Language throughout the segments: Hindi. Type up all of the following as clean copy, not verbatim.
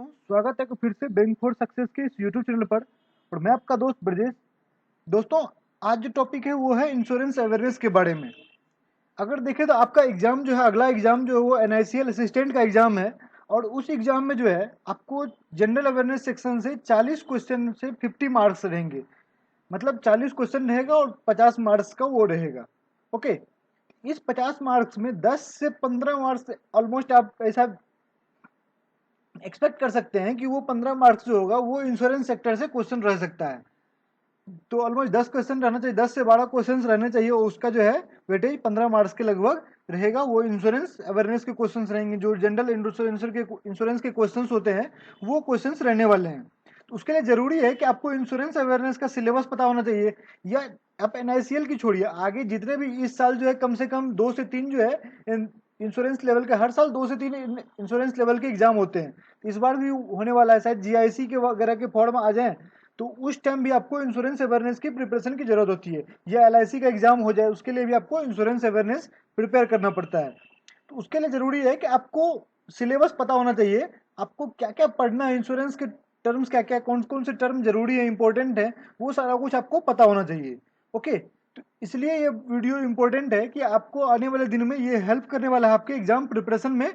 स्वागत है कि फिर से बैंक फॉर सक्सेस के इस यूट्यूब चैनल पर। और मैं आपका दोस्त ब्रजेश। दोस्तों, आज जो टॉपिक है वो है इंश्योरेंस अवेयरनेस के बारे में। अगर देखें तो आपका एग्जाम जो है, अगला एग्जाम जो है वो एनआईसीएल असिस्टेंट का एग्जाम है। और उस एग्जाम में जो है आपको जनरल अवेयरनेस सेक्शन से 40 क्वेश्चन से 50 मार्क्स रहेंगे। मतलब 40 क्वेश्चन रहेगा और 50 मार्क्स का वो रहेगा। ओके, इस 50 मार्क्स में 10 से 15 मार्क्स ऑलमोस्ट आप ऐसा एक्सपेक्ट कर सकते हैं कि वो 15 मार्क्स जो होगा वो इंश्योरेंस सेक्टर से क्वेश्चन रह सकता है। तो ऑलमोस्ट 10 क्वेश्चन रहना चाहिए, 10 से 12 क्वेश्चन रहने चाहिए। उसका जो है वेटेज 15 मार्क्स के लगभग रहेगा। वो इंश्योरेंस अवेयरनेस के क्वेश्चन रहेंगे। जो जनरल इंश्योरेंस के क्वेश्चन होते हैं वो क्वेश्चन रहने वाले हैं। तो उसके लिए जरूरी है कि आपको इंश्योरेंस अवेयरनेस का सिलेबस पता होना चाहिए। या आप एनआईसीएल की छोड़िए, आगे जितने भी इस साल जो है कम से कम 2 से 3 जो है इंश्योरेंस लेवल के, हर साल 2 से 3 इंश्योरेंस लेवल के एग्जाम होते हैं। इस बार भी होने वाला है, शायद जीआईसी के वगैरह के फॉर्म आ जाएं तो उस टाइम भी आपको इंश्योरेंस अवेयरनेस की प्रिपरेशन की जरूरत होती है। या एलआईसी का एग्जाम हो जाए उसके लिए भी आपको इंश्योरेंस अवेयरनेस प्रिपेयर करना पड़ता है। तो उसके लिए जरूरी है कि आपको सिलेबस पता होना चाहिए। आपको क्या क्या पढ़ना है, इंश्योरेंस के टर्म्स क्या क्या, कौन कौन से टर्म जरूरी है, इंपॉर्टेंट है, वो सारा कुछ आपको पता होना चाहिए। ओके, तो इसलिए ये वीडियो इंपॉर्टेंट है कि आपको आने वाले दिन में ये हेल्प करने वाला है आपके एग्जाम प्रिपरेशन में।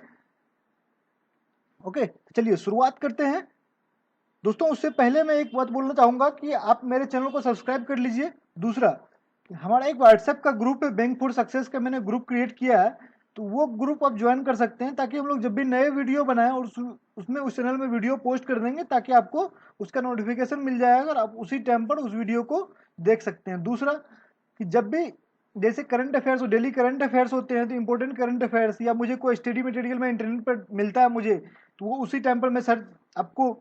ओके, चलिए शुरुआत करते हैं। दोस्तों, उससे पहले मैं एक बात बोलना चाहूंगा कि आप मेरे चैनल को सब्सक्राइब कर लीजिए। दूसरा, हमारा एक व्हाट्सएप का ग्रुप है, बैंक फॉर सक्सेस का मैंने ग्रुप क्रिएट किया है। तो वो ग्रुप आप ज्वाइन कर सकते हैं ताकि हम लोग जब भी नए वीडियो बनाएं और उसमें उस चैनल में वीडियो पोस्ट कर देंगे ताकि आपको उसका नोटिफिकेशन मिल जाएगा और आप उसी टाइम पर उस वीडियो को देख सकते हैं। दूसरा, कि जब भी जैसे करंट अफेयर्स हो, डेली करंट अफेयर्स होते हैं, तो इंपॉर्टेंट करंट अफेयर्स या मुझे कोई स्टडी मटेरियल में इंटरनेट पर मिलता है मुझे, तो वो उसी टाइम पर मैं सर्च आपको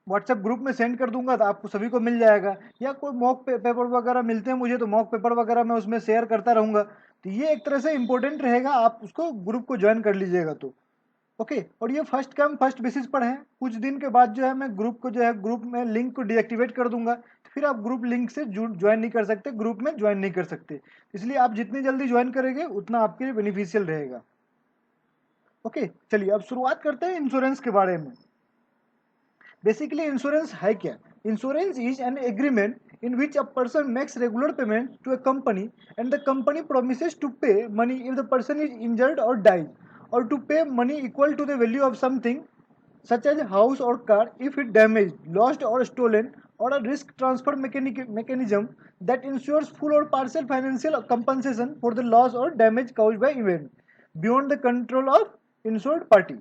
व्हाट्सएप ग्रुप में सेंड कर दूंगा तो आपको सभी को मिल जाएगा। या कोई मॉक पेपर वगैरह मिलते हैं मुझे तो मॉक पेपर वगैरह मैं उसमें शेयर करता रहूंगा। तो ये एक तरह से इंपॉर्टेंट रहेगा, आप उसको ग्रुप को ज्वाइन कर लीजिएगा। तो ओके, और ये फर्स्ट कम फर्स्ट बेसिस पर है। कुछ दिन के बाद जो है मैं ग्रुप को जो है ग्रुप में लिंक को डीएक्टिवेट कर दूंगा। तो फिर आप ग्रुप लिंक से ज्वाइन नहीं कर सकते, ग्रुप में ज्वाइन नहीं कर सकते। इसलिए आप जितनी जल्दी ज्वाइन करेंगे उतना आपके लिए बेनिफिशियल रहेगा। ओके, चलिए अब शुरुआत करते हैं इंश्योरेंस के बारे में। बेसिकली इंश्योरेंस है क्या? Insurance is an agreement in which a person makes regular payment to a company and the company promises to pay money if the person is injured or dies, or to pay money equal to the value of something such as house or car if it damaged, lost or stolen, or a risk transfer mechanism that ensures full or partial financial compensation for the loss or damage caused by event beyond the control of insured party।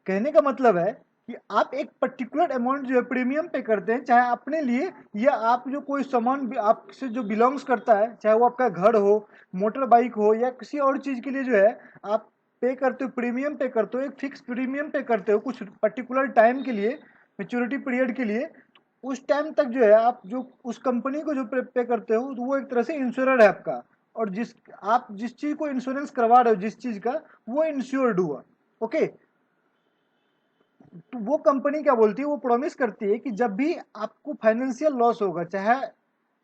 कहने का मतलब है कि आप एक पर्टिकुलर अमाउंट जो है प्रीमियम पे करते हैं, चाहे अपने लिए या आप जो कोई सामान आपसे जो बिलोंग्स करता है, चाहे वो आपका घर हो, मोटर बाइक हो, या किसी और चीज के लिए जो है आप पे करते हो, प्रीमियम पे करते हो, एक फिक्स प्रीमियम पे करते हो कुछ पर्टिकुलर टाइम के लिए, मेच्योरिटी पीरियड के लिए। उस टाइम तक जो है आप जो उस कंपनी को जो पे करते हो तो वो एक तरह से इंश्योरर है आपका। और आप जिस चीज को इंश्योरेंस करवा रहे हो, जिस चीज का, वो इंश्योर्ड हुआ। ओके, तो वो कंपनी क्या बोलती है, वो प्रॉमिस करती है कि जब भी आपको फाइनेंशियल लॉस होगा, चाहे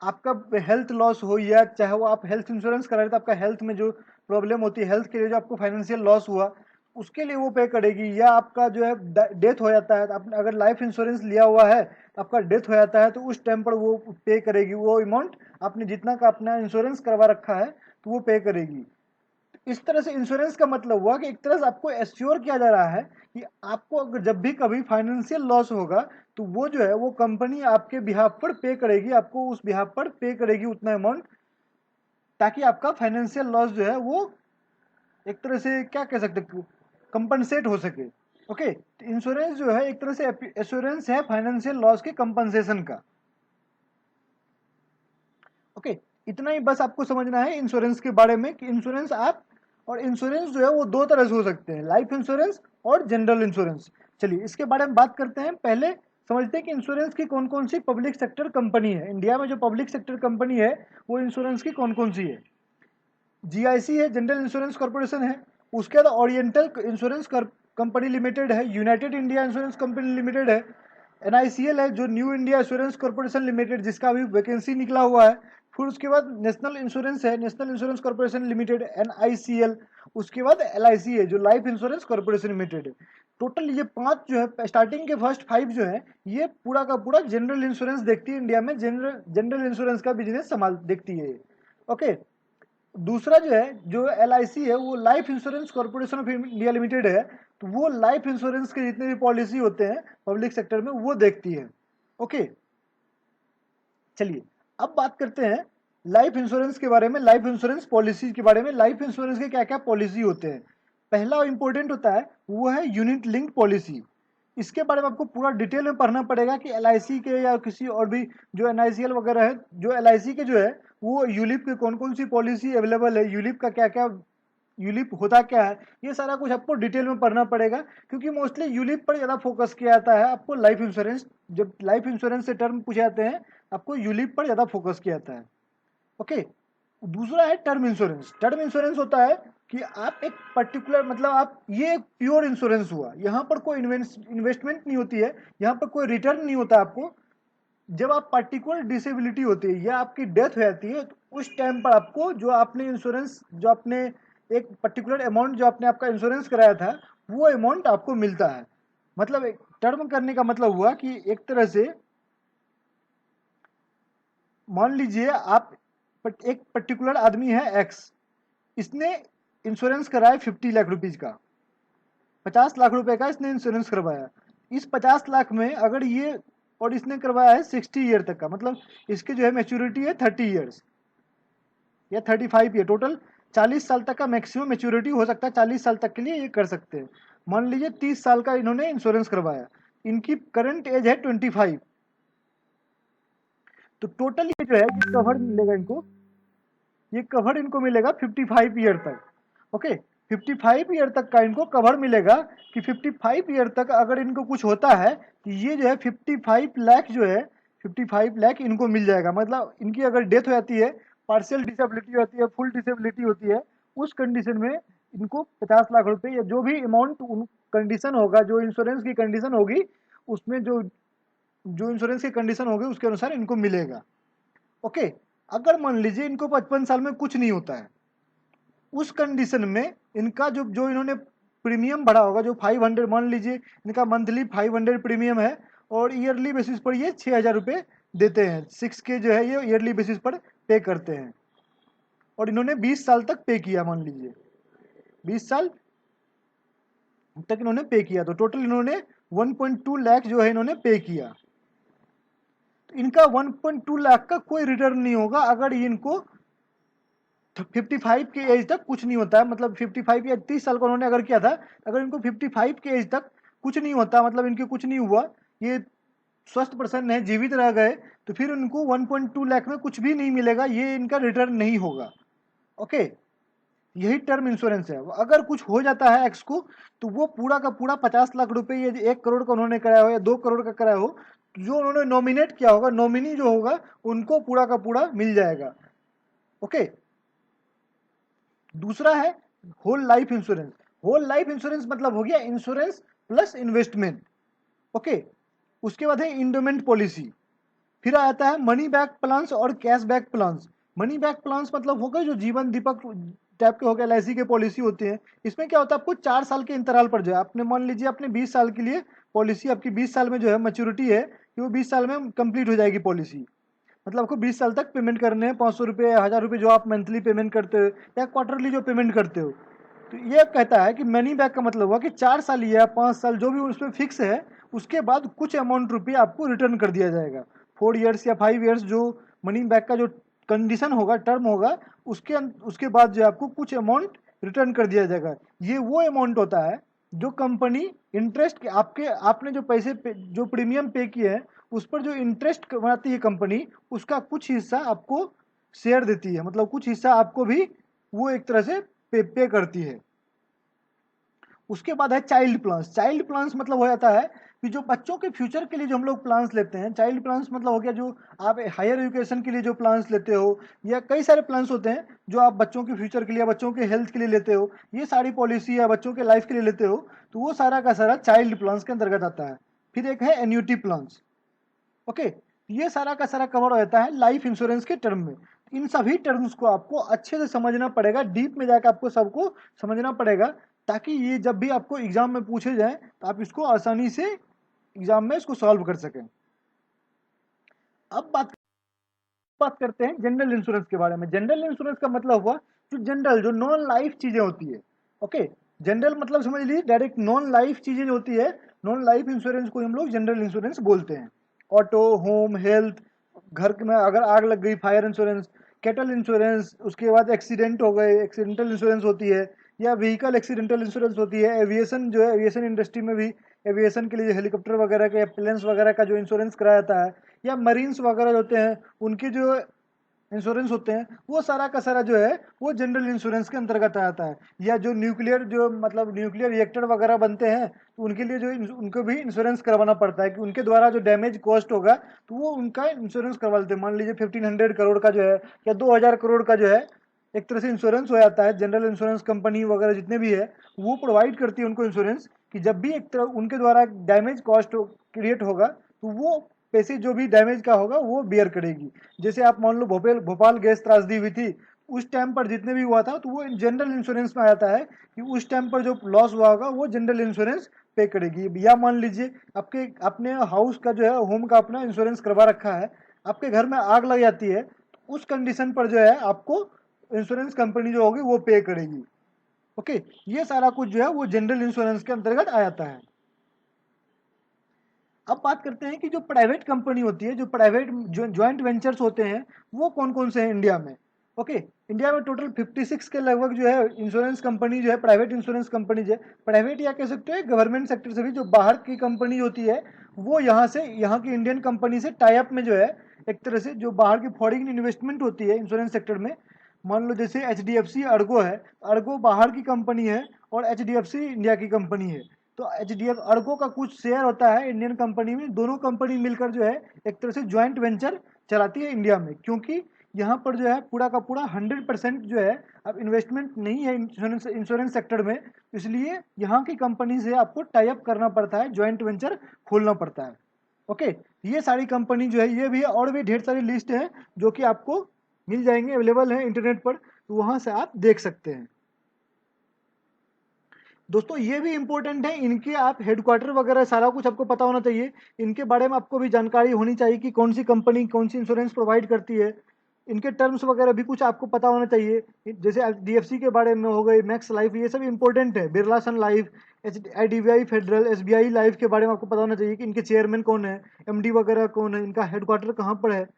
आपका हेल्थ लॉस हो या चाहे वो आप हेल्थ इंश्योरेंस करा रहे तो आपका हेल्थ में जो प्रॉब्लम होती है, हेल्थ के लिए जो आपको फाइनेंशियल लॉस हुआ उसके लिए वो पे करेगी। या आपका जो है डेथ हो जाता है, तो आपने अगर लाइफ इंश्योरेंस लिया हुआ है, आपका डेथ हो जाता है तो उस टाइम पर वो पे करेगी। वो अमाउंट आपने जितना का अपना इंश्योरेंस करवा रखा है तो वो पे करेगी। इस तरह से इंश्योरेंस का मतलब हुआ कि एक तरह से आपको एश्योर किया जा रहा है कि आपको अगर जब भी कभी फाइनेंशियल लॉस होगा तो वो जो है वो कंपनी आपके बिहाफ पर पे करेगी, आपको उस बिहाफ पर पे करेगी उतना अमाउंट, ताकि आपका फाइनेंशियल लॉस जो है वो एक तरह से क्या कह सकते कंपनसेट हो सके। ओके, तो इंश्योरेंस जो है एक तरह से एश्योरेंस है फाइनेंशियल लॉस के कंपनसेशन का। ओके, इतना ही बस आपको समझना है इंश्योरेंस के बारे में कि इंश्योरेंस आप, और इंश्योरेंस जो है वो दो तरह से हो सकते हैं, लाइफ इंश्योरेंस और जनरल इंश्योरेंस। चलिए इसके बारे में बात करते हैं। पहले समझते हैं कि इंश्योरेंस की कौन कौन सी पब्लिक सेक्टर कंपनी है। इंडिया में जो पब्लिक सेक्टर कंपनी है वो इंश्योरेंस की कौन कौन सी है? जीआईसी है, जनरल इंश्योरेंस कॉर्पोरेशन है। उसके बाद ओरिएंटल इंश्योरेंस कंपनी लिमिटेड है, United India insurance company limited है, एनआईसीएल है जो new India insurance corporation limited, जिसका अभी वैकेंसी निकला हुआ है। फिर उसके बाद नेशनल इंश्योरेंस है, national insurance corporation limited, NICL। उसके बाद LIC है जो लाइफ इंश्योरेंस कॉर्पोरेशन लिमिटेड है। टोटल ये 5 जो है, स्टार्टिंग के फर्स्ट 5 जो है, ये पूरा का पूरा जनरल इंश्योरेंस देखती है इंडिया में, जनरल जनरल इंश्योरेंस का बिजनेस संभाल देखती है ये। ओके। दूसरा जो है, जो LIC है, वो life insurance corporation of India limited है, तो वो लाइफ इंश्योरेंस के जितने भी पॉलिसी होते हैं पब्लिक सेक्टर में वो देखती है। ओके। चलिए अब बात करते हैं लाइफ इंश्योरेंस के बारे में, लाइफ इंश्योरेंस पॉलिसी के बारे में। लाइफ इंश्योरेंस के क्या क्या पॉलिसी होते हैं? पहला इंपॉर्टेंट होता है वो है यूनिट लिंक्ड पॉलिसी। इसके बारे में आपको पूरा डिटेल में पढ़ना पड़ेगा कि LIC के या किसी और भी जो NICL वगैरह है, जो LIC के जो है वो यूलिप के कौन कौन सी पॉलिसी अवेलेबल है, यूलिप का क्या क्या, यूलिप होता क्या है, ये सारा कुछ आपको डिटेल में पढ़ना पड़ेगा, क्योंकि मोस्टली यूलिप पर ज़्यादा फोकस किया जाता है। आपको लाइफ इंश्योरेंस, जब लाइफ इंश्योरेंस से टर्म पूछे जाते हैं, आपको यूलिप पर ज़्यादा फोकस किया जाता है। ओके। दूसरा है टर्म इंश्योरेंस। टर्म इंश्योरेंस होता है कि आप एक पर्टिकुलर, मतलब आप, ये एक प्योर इंश्योरेंस हुआ, यहाँ पर कोई इन्वेस्टमेंट नहीं होती है, यहाँ पर कोई रिटर्न नहीं होता आपको। जब आप पर्टिकुलर डिसेबिलिटी होती है या आपकी डेथ हो जाती है, तो उस टाइम पर आपको जो आपने इंश्योरेंस, जो आपने एक पर्टिकुलर अमाउंट जो आपने आपका इंश्योरेंस कराया था, वो अमाउंट आपको मिलता है। मतलब टर्म करने का मतलब हुआ कि एक तरह से मान लीजिए आप एक पर्टिकुलर आदमी है X, इसने इंश्योरेंस कराया 50 लाख रुपीज का, 50 लाख रुपए का इसने इंश्योरेंस करवाया। इस 50 लाख में अगर ये, और इसने करवाया है 60 ईयर तक का, मतलब इसकी जो है मेच्योरिटी है 30 ईयर्स या 35 ईयर, टोटल 40 साल तक का मैक्सिमम मेच्योरिटी हो सकता है, 40 साल तक के लिए ये कर सकते हैं। मान लीजिए 30 साल का इन्होंने इंश्योरेंस करवाया, इनकी करंट एज है 25, तो टोटल ये जो है ये कवर मिलेगा इनको, ये कवर इनको मिलेगा 55 ईयर तक। ओके। 55 ईयर तक का इनको कवर मिलेगा कि 55 ईयर तक अगर इनको कुछ होता है तो ये जो है 55 लाख जो है, 55 लाख इनको मिल जाएगा। मतलब इनकी अगर डेथ हो जाती है, पार्शियल डिसेबिलिटी होती है, फुल डिसेबिलिटी होती है, उस कंडीशन में इनको 50 लाख रुपए या जो भी अमाउंट कंडीशन होगा, जो इंश्योरेंस की कंडीशन होगी, उसमें जो जो इंश्योरेंस की कंडीशन होगी उसके अनुसार इनको मिलेगा। ओके। अगर मान लीजिए इनको 55 साल में कुछ नहीं होता है, उस कंडीशन में इनका जो जो इन्होंने प्रीमियम भरा होगा, जो 500, मान लीजिए इनका मंथली 500 प्रीमियम है और ईयरली बेसिस पर ये 6,000 रुपये देते हैं, 6K जो है ये ईयरली बेसिस पर पे करते हैं, और इन्होंने 20 साल तक पे किया, मान लीजिए 20 साल तक इन्होंने पे किया, तो टोटल इन्होंने 1.2 लाख जो है इन्होंने पे किया। तो इनका 1.2 लाख का कोई रिटर्न नहीं होगा अगर इनको 55 के एज तक कुछ नहीं होता है। मतलब 55 या 30 साल का उन्होंने अगर किया था, अगर इनको 55 के एज तक कुछ नहीं होता, मतलब इनके कुछ नहीं हुआ, ये स्वस्थ पर्सन है, जीवित रह गए, तो फिर उनको 1.2 लाख में कुछ भी नहीं मिलेगा, ये इनका रिटर्न नहीं होगा। ओके। यही टर्म इंश्योरेंस है। अगर कुछ हो जाता है एक्स को, तो वो पूरा का पूरा 50 लाख रुपए, ये 1 करोड़ का उन्होंने कराया हो या 2 करोड़ का कराया हो, जो उन्होंने नॉमिनेट किया होगा, नॉमिनी जो होगा, उनको पूरा का पूरा मिल जाएगा। ओके। दूसरा है whole life insurance. Whole life insurance मतलब हो गया इंश्योरेंस प्लस इन्वेस्टमेंट। ओके। उसके बाद है इंडोमेंट पॉलिसी। फिर आता है मनी बैक प्लान्स और cash back plans. Money back plans मतलब हो गए जो जीवन दीपक टाइप के हो गए, LIC के पॉलिसी होती है। इसमें क्या होता है, आपको 4 साल के इंतराल पर जो है, आपने मान लीजिए आपने 20 साल के लिए पॉलिसी, आपकी 20 साल में जो है मैच्योरिटी है कि वो 20 साल में कंप्लीट हो जाएगी पॉलिसी। मतलब आपको 20 साल तक पेमेंट करने हैं, 500 रुपये, 1000 रुपये जो आप मंथली पेमेंट करते हो या क्वार्टरली जो पेमेंट करते हो। तो ये कहता है कि मनी बैक का मतलब हुआ कि 4 साल या 5 साल जो भी उसमें फिक्स है, उसके बाद कुछ अमाउंट रुपये आपको रिटर्न कर दिया जाएगा। 4 ईयर्स या 5 ईयर्स जो मनी बैक का जो कंडीशन होगा, टर्म होगा, उसके बाद जो आपको कुछ अमाउंट रिटर्न कर दिया जाएगा। ये वो अमाउंट होता है जो कंपनी इंटरेस्ट के, आपके आपने जो पैसे जो प्रीमियम पे किए हैं, उस पर जो इंटरेस्ट बनाती है कंपनी, उसका कुछ हिस्सा आपको शेयर देती है, मतलब कुछ हिस्सा आपको भी वो एक तरह से पे करती है। उसके बाद है चाइल्ड प्लान्स। चाइल्ड प्लान्स मतलब हो जाता है कि जो बच्चों के फ्यूचर के लिए जो हम लोग प्लान्स लेते हैं, चाइल्ड प्लान्स मतलब हो गया जो आप हायर एजुकेशन के लिए जो प्लान्स लेते हो, या कई सारे प्लान्स होते हैं जो आप बच्चों के फ्यूचर के लिए, बच्चों के हेल्थ के लिए लेते हो, ये सारी पॉलिसी या बच्चों के लाइफ के लिए लेते हो, तो वो सारा का सारा चाइल्ड प्लान्स के अंतर्गत आता है। फिर एक है एन्यूटी प्लान्स। ओके। ये सारा का सारा कवर हो जाता है लाइफ इंश्योरेंस के टर्म में। इन सभी टर्म्स को आपको अच्छे से समझना पड़ेगा, डीप में जाकर आपको सबको समझना पड़ेगा, ताकि ये जब भी आपको एग्जाम में पूछे जाए तो आप इसको आसानी से एग्जाम में इसको सॉल्व कर सकें। अब बात करते हैं जनरल इंश्योरेंस के बारे में। जनरल इंश्योरेंस का मतलब हुआ जो जनरल, जो नॉन लाइफ चीजें होती है। ओके, जनरल मतलब समझ लीजिए डायरेक्ट नॉन लाइफ चीजें जो होती है, नॉन लाइफ इंश्योरेंस को हम लोग जनरल इंश्योरेंस बोलते हैं। ऑटो, होम, हेल्थ, घर में अगर आग लग गई फायर इंश्योरेंस, कैटल इंश्योरेंस, उसके बाद एक्सीडेंट हो गए एक्सीडेंटल इंश्योरेंस होती है, या व्हीकल एक्सीडेंटल इंश्योरेंस होती है। एविएशन जो है, एविएशन इंडस्ट्री में भी एविएशन के लिए हेलीकॉप्टर वगैरह के, प्लेन्स वगैरह का जो इंश्योरेंस कराया जाता है, या मरीन्स वगैरह होते हैं उनके जो इंश्योरेंस होते हैं, वो सारा का सारा जो है वो जनरल इंश्योरेंस के अंतर्गत आता है। या जो न्यूक्लियर, जो मतलब न्यूक्लियर रिएक्टर वगैरह बनते हैं, तो उनके लिए जो उनको भी इंश्योरेंस करवाना पड़ता है कि उनके द्वारा जो डैमेज कॉस्ट होगा तो वो उनका इंश्योरेंस करवा लेते हैं। मान लीजिए 1500 करोड़ का जो है या 2000 करोड़ का जो है एक तरह से इंश्योरेंस हो जाता है। जनरल इंश्योरेंस कंपनी वगैरह जितने भी है वो प्रोवाइड करती है उनको इंश्योरेंस, कि जब भी एक तरह उनके द्वारा डैमेज कॉस्ट क्रिएट होगा तो वो पैसे जो भी डैमेज का होगा वो बियर करेगी। जैसे आप मान लो भोपाल भोपाल गैस त्रासदी हुई थी, उस टाइम पर जितने भी हुआ था तो वो जनरल इंश्योरेंस में आता है कि उस टाइम पर जो लॉस हुआ होगा वो जनरल इंश्योरेंस पे करेगी। या मान लीजिए आपके अपने हाउस का जो है, होम का अपना इंश्योरेंस करवा रखा है, आपके घर में आग लग जाती है, तो उस कंडीशन पर जो है आपको इंश्योरेंस कंपनी जो होगी वो पे करेगी। ओके, ये सारा कुछ जो है वो जनरल इंश्योरेंस के अंतर्गत आ जाता है। अब बात करते हैं कि जो प्राइवेट कंपनी होती है, जो प्राइवेट जो ज्वाइंट वेंचर्स होते हैं, वो कौन कौन से हैं इंडिया में। ओके, इंडिया में टोटल 56 के लगभग जो है इंश्योरेंस कंपनी जो है, प्राइवेट इंश्योरेंस कंपनी जो है, प्राइवेट या कह सकते हैं गवर्नमेंट सेक्टर से भी, जो बाहर की कंपनी होती है वो यहाँ से, यहाँ की इंडियन कंपनी से टाई अप में जो है एक तरह से जो बाहर की फॉरेन इन्वेस्टमेंट होती है इंश्योरेंस सेक्टर में। मान लो जैसे HDFC अर्गो है, अर्गो बाहर की कंपनी है और HDFC इंडिया की कंपनी है। तो HDF अर्गो का कुछ शेयर होता है इंडियन कंपनी में। दोनों कंपनी मिलकर जो है एक तरह से ज्वाइंट वेंचर चलाती है इंडिया में, क्योंकि यहाँ पर जो है पूरा का पूरा 100% जो है अब इन्वेस्टमेंट नहीं है इंश्योरेंस इंश्योरेंस सेक्टर में, इसलिए यहाँ की कंपनी से आपको टाई अप करना पड़ता है, ज्वाइंट वेंचर खोलना पड़ता है। ओके, ये सारी कंपनी जो है, ये भी और भी ढेर सारी लिस्ट है जो कि आपको मिल जाएंगे, अवेलेबल है इंटरनेट पर, तो वहाँ से आप देख सकते हैं। दोस्तों ये भी इंपॉर्टेंट है, इनके आप हेडक्वार्टर वगैरह सारा कुछ आपको पता होना चाहिए। इनके बारे में आपको भी जानकारी होनी चाहिए कि कौन सी कंपनी कौन सी इंश्योरेंस प्रोवाइड करती है। इनके टर्म्स वगैरह भी कुछ आपको पता होना चाहिए, जैसे DFC के बारे में हो गई, मैक्स लाइफ, ये सब इंपॉर्टेंट है। Birla sun life, IDBI Federal, SBI life के बारे में आपको पता होना चाहिए कि इनके चेयरमैन कौन है, MD वगैरह कौन है, इनका हेडक्वार्टर कहाँ पर है।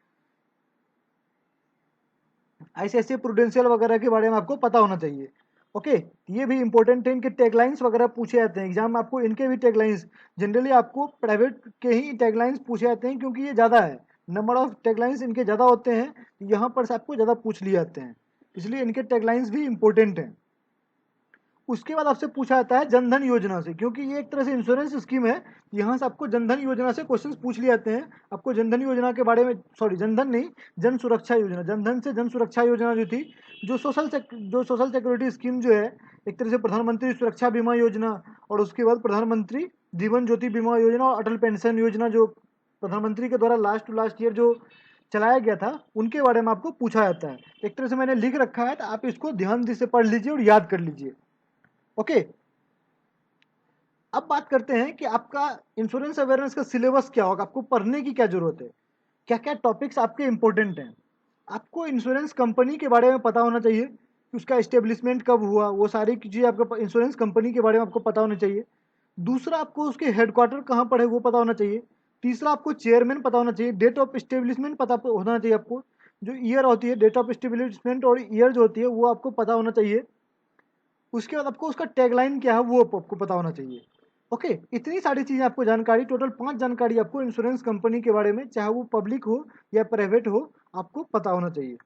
ICICI प्रूडेंशियल वगैरह के बारे में आपको पता होना चाहिए। ओके, ये भी इंपॉर्टेंट है। इनके टैगलाइंस वगैरह पूछे जाते हैं एग्जाम में, आपको इनके भी टैगलाइंस, जनरली आपको प्राइवेट के ही टैगलाइंस पूछे जाते हैं क्योंकि ये ज़्यादा है, नंबर ऑफ टैगलाइंस इनके ज़्यादा होते हैं, यहाँ पर से आपको ज़्यादा पूछ लिए जाते हैं, इसलिए इनके टैगलाइंस भी इंपॉर्टेंट हैं। उसके बाद आपसे पूछा जाता है जनधन योजना से, क्योंकि ये एक तरह से इंश्योरेंस स्कीम है, यहाँ से आपको जनधन योजना से क्वेश्चंस पूछ लिए जाते हैं। आपको जनधन योजना के बारे में, सॉरी जनधन नहीं, जन सुरक्षा योजना, जनधन से जन सुरक्षा योजना जो थी, जो सोशल सिक्योरिटी स्कीम जो है, एक तरह से प्रधानमंत्री सुरक्षा बीमा योजना, और उसके बाद प्रधानमंत्री जीवन ज्योति बीमा योजना और अटल पेंशन योजना, जो प्रधानमंत्री के द्वारा लास्ट टू लास्ट ईयर जो चलाया गया था, उनके बारे में आपको पूछा जाता है। एक तरह से मैंने लिख रखा है, तो आप इसको ध्यान से पढ़ लीजिए और याद कर लीजिए। ओके, अब बात करते हैं कि आपका इंश्योरेंस अवेयरनेस का सिलेबस क्या होगा, आपको पढ़ने की क्या जरूरत है, क्या क्या टॉपिक्स आपके इंपॉर्टेंट हैं। आपको इंश्योरेंस कंपनी के बारे में पता होना चाहिए कि उसका एस्टेब्लिशमेंट कब हुआ, वो सारी चीज़ें आपको इंश्योरेंस कंपनी के बारे में आपको पता होना चाहिए। दूसरा, आपको उसके हेडक्वार्टर कहाँ पर है वो पता होना चाहिए। तीसरा, आपको चेयरमैन पता होना चाहिए। डेट ऑफ एस्टेब्लिशमेंट पता होना चाहिए आपको, जो ईयर होती है, डेट ऑफ एस्टेब्लिशमेंट और ईयर जो होती है वो आपको पता होना चाहिए। उसके बाद आपको उसका टैगलाइन क्या है वो आपको पता होना चाहिए। ओके, इतनी सारी चीज़ें आपको जानकारी, टोटल 5 जानकारी आपको इंश्योरेंस कंपनी के बारे में, चाहे वो पब्लिक हो या प्राइवेट हो, आपको पता होना चाहिए।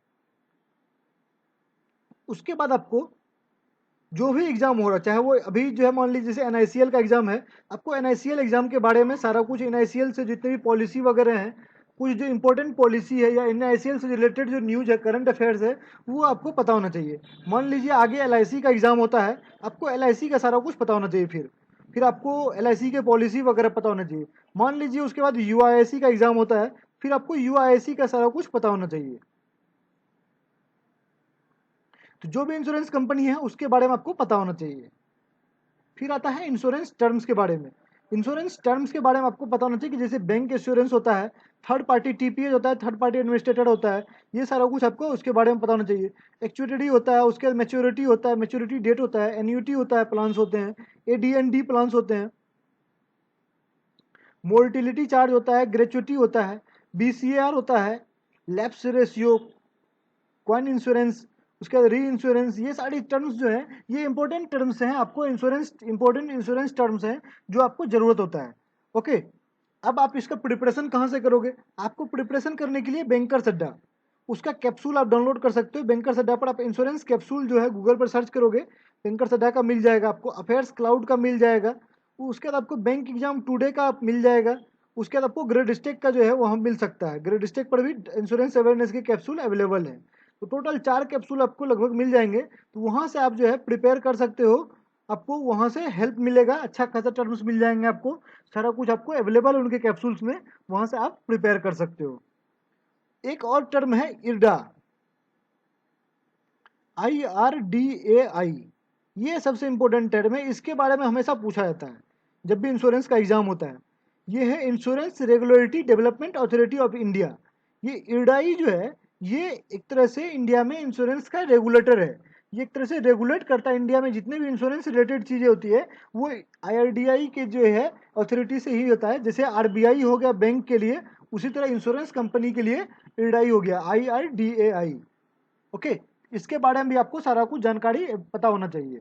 उसके बाद आपको जो भी एग्जाम हो रहा है, चाहे वो अभी जो है मान लीजिए जैसे NICL का एग्जाम है, आपको NICL एग्जाम के बारे में सारा कुछ, NICL से जितने भी पॉलिसी वगैरह हैं, कुछ जो इंपॉर्टेंट पॉलिसी है या NICL से रिलेटेड जो न्यूज है, करंट अफेयर्स है, वो आपको पता होना चाहिए। मान लीजिए आगे LIC का एग्जाम होता है, आपको LIC का सारा कुछ पता होना चाहिए। फिर आपको LIC के पॉलिसी वगैरह पता होना चाहिए। मान लीजिए उसके बाद UIC का एग्जाम होता है, फिर आपको UIC का सारा कुछ पता होना चाहिए। तो जो भी इंश्योरेंस कंपनी है उसके बारे में आपको पता होना चाहिए। फिर आता है इंश्योरेंस टर्म्स के बारे में। इंश्योरेंस टर्म्स के बारे में आपको पता होना चाहिए कि जैसे बैंक इंश्योरेंस होता है, थर्ड पार्टी टीपीए होता है, थर्ड पार्टी एडमिनिस्ट्रेटर होता है, ये सारा कुछ आपको उसके बारे में पता होना चाहिए। एक्चुइटी होता है, उसके बाद मैच्योरिटी होता है, मैच्योरिटी डेट होता है, एन्यूटी होता है, प्लान्स होते हैं, एडीएनडी प्लान्स होते हैं, मोर्टिलिटी चार्ज होता है, ग्रेचुइटी होता है, बीसीआर होता है, लैप्स रेशियो, कॉइन इंश्योरेंस, उसके बाद री इंश्योरेंस। ये सारी टर्म्स जो है ये इंपॉर्टेंट टर्म्स हैं, आपको इंश्योरेंस इंपॉर्टेंट इंश्योरेंस टर्म्स हैं जो आपको जरूरत होता है। ओके, अब आप इसका प्रिपरेशन कहाँ से करोगे? आपको प्रिपरेशन करने के लिए बैंकर्स अड्डा, उसका कैप्सूल आप डाउनलोड कर सकते हो। बैंकर्स अड्डा पर आप इंश्योरेंस कैप्सूल जो है गूगल पर सर्च करोगे, बैंकर्स अड्डा का मिल जाएगा, आपको अफेयर्स क्लाउड का मिल जाएगा, उसके बाद आपको बैंक एग्जाम टुडे का मिल जाएगा, उसके बाद आपको ग्रेड स्टेक का जो है वहाँ मिल सकता है। ग्रेड स्टेक पर भी इंश्योरेंस अवेयरनेस के कैप्सूल अवेलेबल है। तो टोटल 4 कैप्सूल आपको लगभग मिल जाएंगे। तो वहाँ से आप जो है प्रिपेयर कर सकते हो, आपको वहाँ से हेल्प मिलेगा, अच्छा खासा टर्म्स मिल जाएंगे आपको, सारा कुछ आपको अवेलेबल है उनके कैप्सूल्स में, वहाँ से आप प्रिपेयर कर सकते हो। एक और टर्म है इरडा, IRDAI, ये सबसे इंपॉर्टेंट टर्म है, इसके बारे में हमेशा पूछा जाता है जब भी इंश्योरेंस का एग्जाम होता है। ये है insurance regulatory development authority of India. ये इरडाई जो है ये एक तरह से इंडिया में इंश्योरेंस का रेगुलेटर है। ये एक तरह से रेगुलेट करता है इंडिया में जितने भी इंश्योरेंस रिलेटेड चीजें होती है, वो IRDAI के जो है अथॉरिटी से ही होता है। जैसे RBI हो गया बैंक के लिए, उसी तरह इंश्योरेंस कंपनी के लिए इरडाई हो गया, IRDAI। ओके, इसके बारे में भी आपको सारा कुछ जानकारी पता होना चाहिए।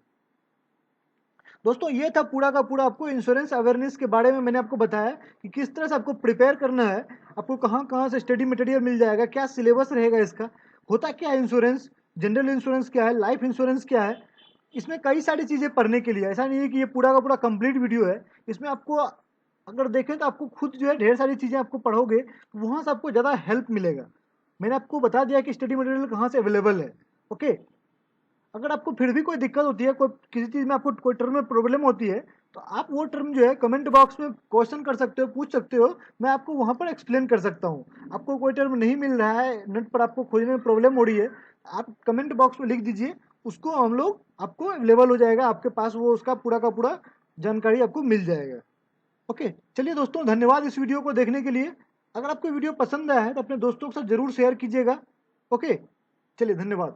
दोस्तों ये था पूरा का पूरा आपको इंश्योरेंस अवेयरनेस के बारे में मैंने आपको बताया कि किस तरह से आपको प्रिपेयर करना है, आपको कहाँ कहाँ से स्टडी मटेरियल मिल जाएगा, क्या सिलेबस रहेगा इसका, होता क्या है इंश्योरेंस, जनरल इंश्योरेंस क्या है, लाइफ इंश्योरेंस क्या है। इसमें कई सारी चीज़ें पढ़ने के लिए, ऐसा नहीं है कि ये पूरा का पूरा कंप्लीट वीडियो है। इसमें आपको अगर देखें तो आपको खुद जो है ढेर सारी चीज़ें आपको पढ़ोगे तो वहाँ से आपको ज़्यादा हेल्प मिलेगा। मैंने आपको बता दिया कि स्टडी मटेरियल कहाँ से अवेलेबल है। ओके, अगर आपको फिर भी कोई दिक्कत होती है, कोई किसी चीज़ में आपको कोई टर्म में प्रॉब्लम होती है, तो आप वो टर्म जो है कमेंट बॉक्स में क्वेश्चन कर सकते हो, पूछ सकते हो, मैं आपको वहाँ पर एक्सप्लेन कर सकता हूँ। आपको कोई टर्म नहीं मिल रहा है, नेट पर आपको खोजने में प्रॉब्लम हो रही है, आप कमेंट बॉक्स में लिख दीजिए, उसको हम लोग आपको अवेलेबल हो जाएगा, आपके पास वो उसका पूरा का पूरा जानकारी आपको मिल जाएगा। ओके, चलिए दोस्तों, धन्यवाद इस वीडियो को देखने के लिए। अगर आपको वीडियो पसंद आया है तो अपने दोस्तों के साथ जरूर शेयर कीजिएगा। ओके, चलिए धन्यवाद।